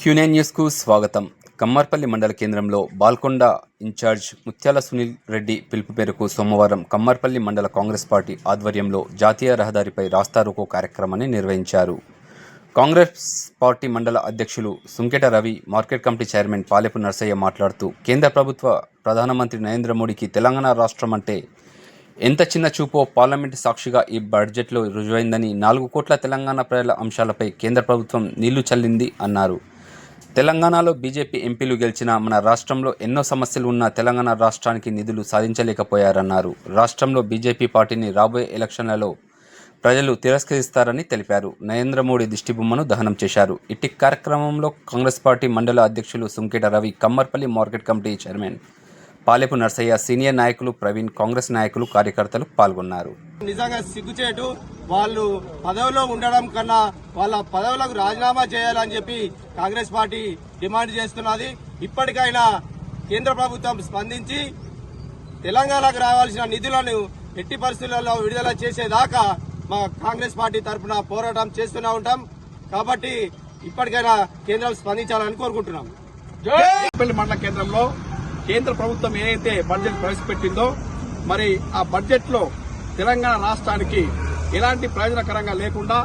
Q9 న్యూస్కు స్వాగతం. కమ్మర్పల్లి మండల కేంద్రంలో బాల్కొండ ఇన్ఛార్జ్ ముత్యాల సునీల్ రెడ్డి పిలుపు మేరకు సోమవారం కమ్మర్పల్లి మండల కాంగ్రెస్ పార్టీ ఆధ్వర్యంలో జాతీయ రహదారిపై రాస్తారోకో కార్యక్రమాన్ని నిర్వహించారు. కాంగ్రెస్ పార్టీ మండల అధ్యక్షులు Sunketa Ravi, market committee chairman Palepu Narsaiah మాట్లాడుతూ కేంద్ర ప్రభుత్వ ప్రధానమంత్రి నరేంద్ర మోడీకి తెలంగాణ రాష్ట్రం అంటే ఎంత చిన్న చూపో పార్లమెంటు సాక్షిగా ఈ బడ్జెట్లో రుజువైందని, 4 కోట్ల తెలంగాణ ప్రజల అంశాలపై కేంద్ర ప్రభుత్వం నీళ్లు చల్లింది అన్నారు. తెలంగాణలో బీజేపీ ఎంపీలు గెలిచినా మన రాష్ట్రంలో ఎన్నో సమస్యలు ఉన్నా తెలంగాణ రాష్ట్రానికి నిధులు సాధించలేకపోయారన్నారు. రాష్ట్రంలో బీజేపీ పార్టీని రాబోయే ఎలక్షన్లలో ప్రజలు తిరస్కరిస్తారని తెలిపారు. నరేంద్ర మోడీ దిష్టిబొమ్మను దహనం చేశారు. ఇట్టి కార్యక్రమంలో కాంగ్రెస్ పార్టీ మండల అధ్యక్షులు Sunketa Ravi, Kammarpalli market committee chairman Palepu Narsaiah, senior నాయకులు ప్రవీణ్, కాంగ్రెస్ నాయకులు, కార్యకర్తలు పాల్గొన్నారు. నిజంగా సిగ్గుచేటు. వాళ్ళు పదవిలో ఉండడం కన్నా వాళ్ళ పదవులకు రాజీనామా చేయాలని చెప్పి కాంగ్రెస్ పార్టీ డిమాండ్ చేస్తున్నది. ఇప్పటికైనా కేంద్ర ప్రభుత్వం స్పందించి తెలంగాణకు రావాల్సిన నిధులను ఎట్టి పరిస్థితులలో విడుదల చేసేదాకా మా కాంగ్రెస్ పార్టీ తరఫున పోరాటం చేస్తూనే ఉంటాం. కాబట్టి ఇప్పటికైనా కేంద్రం స్పందించాలని కోరుకుంటున్నాం. మండల కేంద్రంలో కేంద్ర ప్రభుత్వం ఏదైతే బడ్జెట్ ప్రవేశపెట్టిందో, మరి ఆ బడ్జెట్ లో తెలంగాణ రాష్ట్రానికి ఎలాంటి ప్రయోజనకరంగా లేకుండా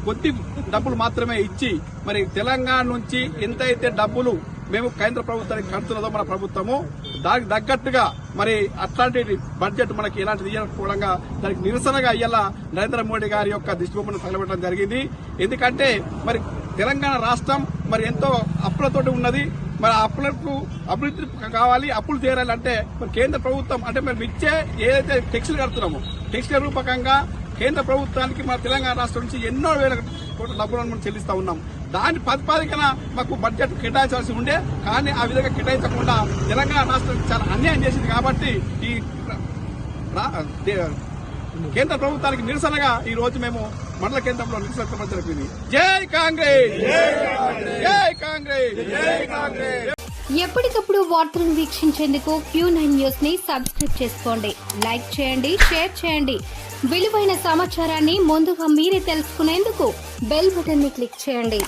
కొద్ది డబ్బులు మాత్రమే ఇచ్చి, మరి తెలంగాణ నుంచి ఎంతైతే డబ్బులు మేము కేంద్ర ప్రభుత్వానికి కడుతున్నదో మన ప్రభుత్వము, దానికి తగ్గట్టుగా మరి అట్లాంటి బడ్జెట్ మనకి ఎలాంటి ఇవ్వకపోవడంగా దానికి నిరసనగా ఇయ్యాల నరేంద్ర మోడీ గారి యొక్క దిష్టిబొమ్మను తగలబెట్టడం జరిగింది. ఎందుకంటే మరి తెలంగాణ రాష్ట్రం మరి ఎంతో అప్పులతోటి ఉన్నది. మరి అప్పులకు అభివృద్ధి కావాలి, అప్పులు తీరాలంటే మరి కేంద్ర ప్రభుత్వం అంటే మేము ఇచ్చే ఏదైతే టెక్స్లు కడుతున్నామో టెక్స్ల రూపకంగా కేంద్ర ప్రభుత్వానికి మన తెలంగాణ రాష్ట్రం నుంచి ఎన్నో వేల కోట్ల డబ్బులను మనం చెల్లిస్తా ఉన్నాం. దాని ప్రతిపాదికన మాకు బడ్జెట్ కేటాయించాల్సి ఉండే, కానీ ఆ విధంగా కేటాయించకుండా తెలంగాణ రాష్ట్రం చాలా అన్యాయం చేసింది. కాబట్టి ఈ కేంద్ర ప్రభుత్వానికి నిరసనగా ఈ రోజు మేము మండల కేంద్రంలో నిరసన జరిపింది. జై కాంగ్రెస్, జై కాంగ్రెస్, జై కాంగ్రెస్. ఎప్పటికప్పుడు వార్తలను వీక్షించేందుకు Q9 న్యూస్ ని సబ్స్క్రైబ్ చేసుకోండి, లైక్ చేయండి, షేర్ చేయండి. విలువైన సమాచారాన్ని ముందుగా మీరే తెలుసుకునేందుకు బెల్ బటన్ ని క్లిక్ చేయండి.